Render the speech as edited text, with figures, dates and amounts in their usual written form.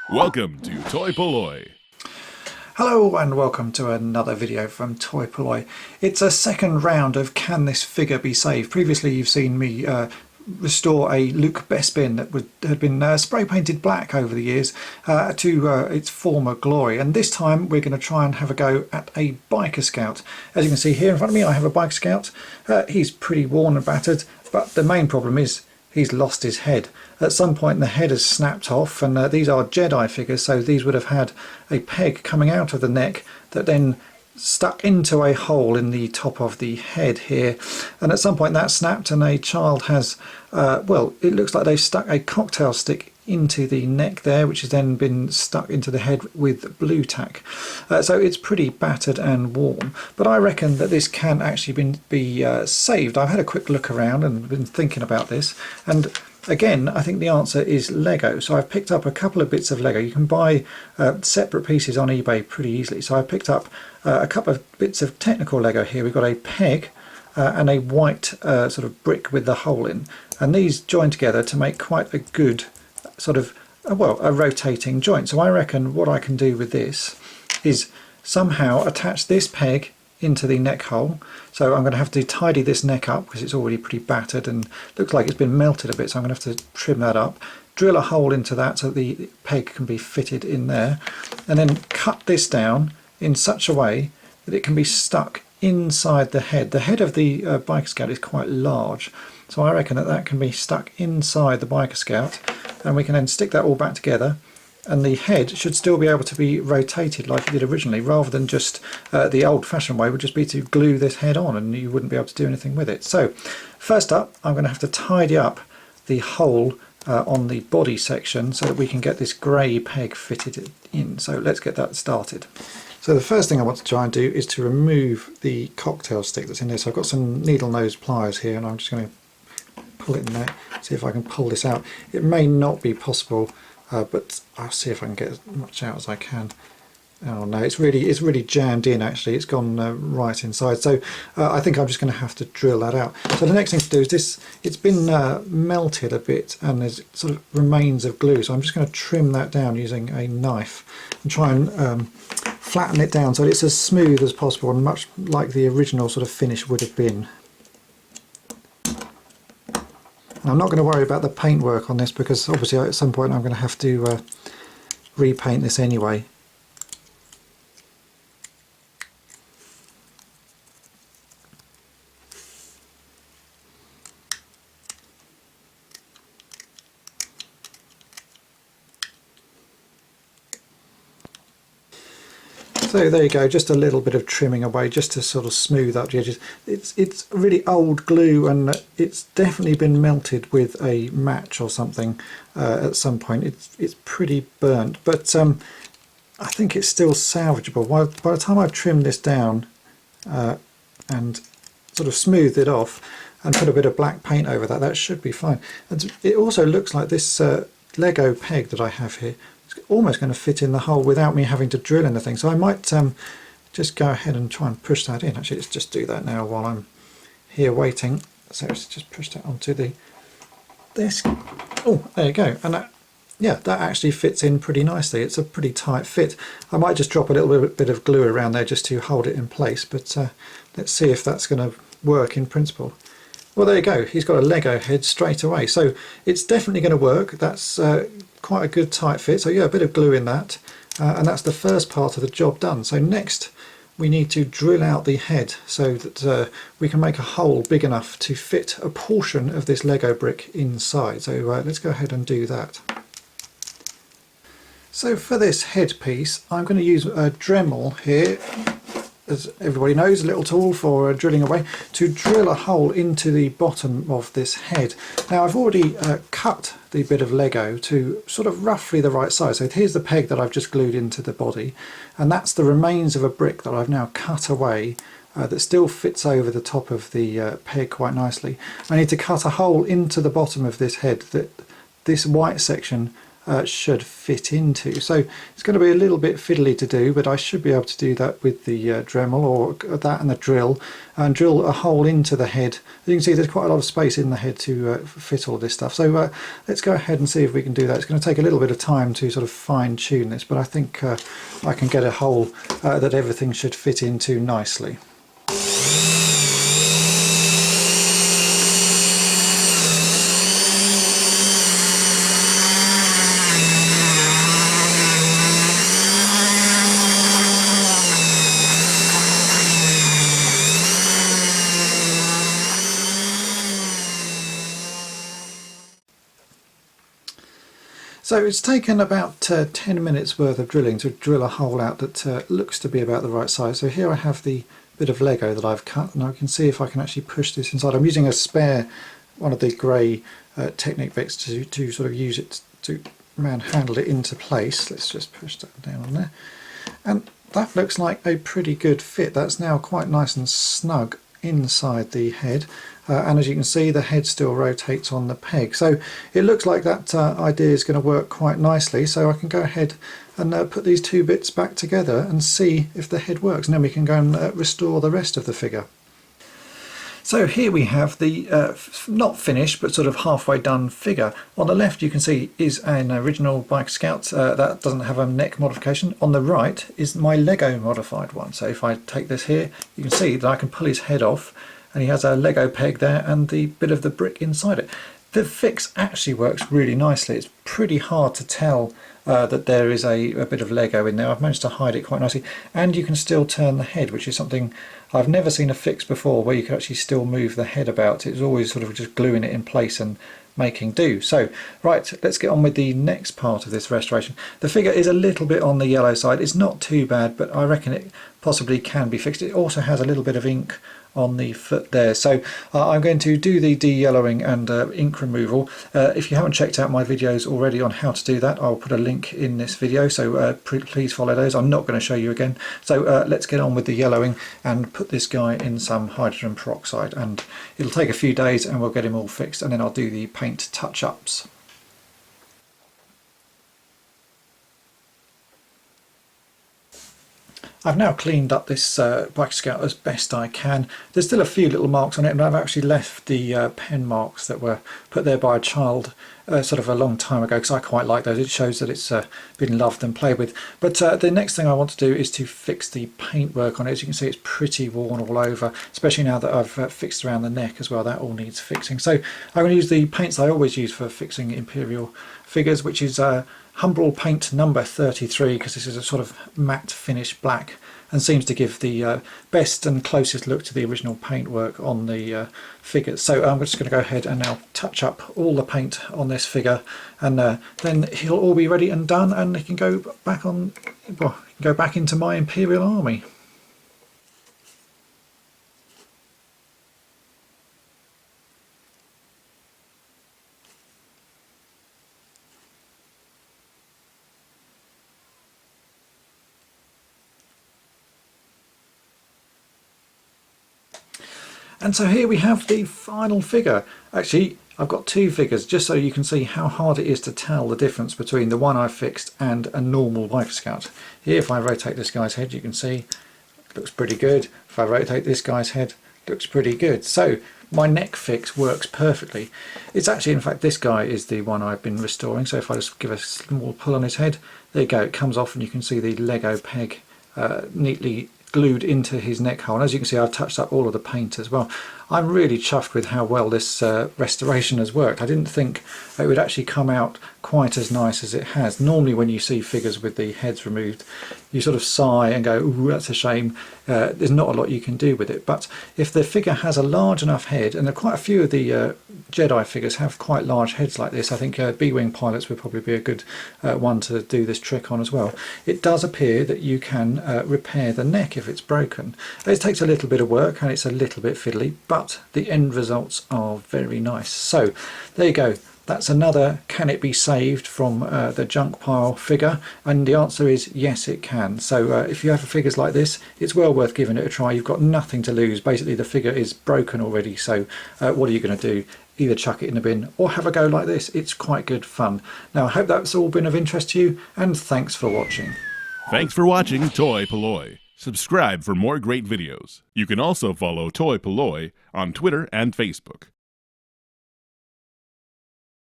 Welcome to toy-polloi. Hello and welcome to another video from toy-polloi. It's a second round of Can This Figure Be Saved? Previously you've seen me restore a Luke Bespin that had been spray painted black over the years to its former glory, and this time we're going to try and have a go at a Biker Scout. As you can see here in front of me I have a Biker Scout. He's pretty worn and battered, but the main problem is he's lost his head. At some point the head has snapped off, and these are Jedi figures, so these would have had a peg coming out of the neck that then stuck into a hole in the top of the head here, and at some point that snapped and a child has, well, it looks like they've stuck a cocktail stick into the neck there, which has then been stuck into the head with blue tack. So it's pretty battered and warm, but I reckon that this can actually be saved. I've had a quick look around and been thinking about this, and again, I think the answer is Lego. So I've picked up a couple of bits of Lego. You can buy separate pieces on eBay pretty easily. So I picked up a couple of bits of technical Lego here. We've got a peg and a white sort of brick with the hole in. And these join together to make quite a good sort of, well, a rotating joint. So I reckon what I can do with this is somehow attach this peg into the neck hole. So I'm going to have to tidy this neck up because it's already pretty battered and looks like it's been melted a bit, so I'm going to have to trim that up, drill a hole into that so the peg can be fitted in there, and then cut this down in such a way that it can be stuck inside the head. The head of the Biker Scout is quite large, so I reckon that that can be stuck inside the Biker Scout, and we can then stick that all back together, and the head should still be able to be rotated like it did originally, rather than just the old-fashioned way would just be to glue this head on and you wouldn't be able to do anything with it. So first up, I'm going to have to tidy up the hole on the body section so that we can get this grey peg fitted in. So let's get that started. So the first thing I want to try and do is to remove the cocktail stick that's in there. So I've got some needle nose pliers here, and I'm just going to pull it in there, see if I can pull this out. It may not be possible, but I'll see if I can get as much out as I can. Oh no, it's really jammed in actually. It's gone right inside. So I think I'm just going to have to drill that out. So the next thing to do is this. It's been melted a bit and there's sort of remains of glue. So I'm just going to trim that down using a knife and try and flatten it down so it's as smooth as possible and much like the original sort of finish would have been. I'm not going to worry about the paintwork on this because obviously at some point I'm going to have to repaint this anyway. So there you go, just a little bit of trimming away just to sort of smooth up the edges. It's really old glue and it's definitely been melted with a match or something at some point. It's pretty burnt, but I think it's still salvageable. By the time I've trimmed this down and sort of smoothed it off and put a bit of black paint over that, that should be fine. And it also looks like this Lego peg that I have here almost going to fit in the hole without me having to drill anything, so I might just go ahead and try and push that in. Actually, let's just do that now while I'm here waiting. So let's just push that onto the desk. Oh, there you go, and that, yeah, that actually fits in pretty nicely. It's a pretty tight fit. I might just drop a little bit of glue around there just to hold it in place, but let's see if that's going to work in principle. Well, there you go, he's got a Lego head straight away, so it's definitely going to work. That's quite a good tight fit, so yeah, a bit of glue in that, and that's the first part of the job done. So next we need to drill out the head so that we can make a hole big enough to fit a portion of this Lego brick inside. So let's go ahead and do that. So for this headpiece I'm going to use a Dremel here, as everybody knows, a little tool for drilling away, to drill a hole into the bottom of this head. Now I've already cut the bit of Lego to sort of roughly the right size. So here's the peg that I've just glued into the body, and that's the remains of a brick that I've now cut away that still fits over the top of the peg quite nicely. I need to cut a hole into the bottom of this head that this white section should fit into. So it's going to be a little bit fiddly to do, but I should be able to do that with the Dremel, or that and the drill, and drill a hole into the head. As you can see, there's quite a lot of space in the head to fit all this stuff. So let's go ahead and see if we can do that. It's going to take a little bit of time to sort of fine tune this, but I think I can get a hole that everything should fit into nicely. So it's taken about 10 minutes worth of drilling to drill a hole out that looks to be about the right size. So here I have the bit of Lego that I've cut, and I can see if I can actually push this inside. I'm using a spare one of the grey Technic bits to sort of use it to manhandle it into place. Let's just push that down on there. And that looks like a pretty good fit. That's now quite nice and snug inside the head. And as you can see, the head still rotates on the peg, so it looks like that idea is going to work quite nicely. So I can go ahead and put these two bits back together and see if the head works, and then we can go and restore the rest of the figure. So here we have the not finished but sort of halfway done figure. On the left you can see is an original Biker Scout that doesn't have a neck modification. On the right is my Lego modified one. So if I take this here, you can see that I can pull his head off, and he has a Lego peg there and the bit of the brick inside it. The fix actually works really nicely. It's pretty hard to tell that there is a bit of Lego in there. I've managed to hide it quite nicely, and you can still turn the head, which is something I've never seen a fix before where you can actually still move the head about. It's always sort of just gluing it in place and making do. So right, let's get on with the next part of this restoration. The figure is a little bit on the yellow side. It's not too bad, but I reckon it possibly can be fixed. It also has a little bit of ink on the foot there, so I'm going to do the de-yellowing and ink removal. If you haven't checked out my videos already on how to do that, I'll put a link in this video, so please follow those. I'm not going to show you again. So let's get on with the yellowing and put this guy in some hydrogen peroxide, and it'll take a few days and we'll get him all fixed, and then I'll do the paint touch-ups. I've now cleaned up this Biker Scout as best I can. There's still a few little marks on it, and I've actually left the pen marks that were put there by a child sort of a long time ago, because I quite like those. It shows that it's been loved and played with. But the next thing I want to do is to fix the paintwork on it. As you can see, it's pretty worn all over, especially now that I've fixed around the neck as well. That all needs fixing. So I'm going to use the paints I always use for fixing Imperial figures, which is Humbrol paint number 33, because this is a sort of matte finish black and seems to give the best and closest look to the original paintwork on the figures. So I'm just going to go ahead and now touch up all the paint on this figure, and then he'll all be ready and done, and he can go back on, well, go back into my Imperial army. And so here we have the final figure. Actually, I've got two figures just so you can see how hard it is to tell the difference between the one I fixed and a normal Biker Scout. Here, if I rotate this guy's head, you can see it looks pretty good. If I rotate this guy's head, it looks pretty good. So my neck fix works perfectly. It's actually, in fact, this guy is the one I've been restoring. So if I just give a small pull on his head, there you go, it comes off, and you can see the Lego peg neatly glued into his neck hole. And as you can see, I've touched up all of the paint as well. I'm really chuffed with how well this restoration has worked. I didn't think it would actually come out quite as nice as it has. Normally when you see figures with the heads removed, you sort of sigh and go, ooh, that's a shame. There's not a lot you can do with it. But if the figure has a large enough head, and quite a few of the Jedi figures have quite large heads like this. I think B-Wing pilots would probably be a good one to do this trick on as well. It does appear that you can repair the neck if it's broken. It takes a little bit of work and it's a little bit fiddly, but the end results are very nice. So there you go. That's another can it be saved from the junk pile figure, and the answer is yes, it can. So if you have figures like this, it's well worth giving it a try. You've got nothing to lose. Basically the figure is broken already, so what are you going to do? either chuck it in the bin or have a go like this. It's quite good fun. Now I hope that's all been of interest to you, and thanks for watching. Thanks for watching toy-polloi. Subscribe for more great videos. You can also follow toy-polloi on Twitter and Facebook.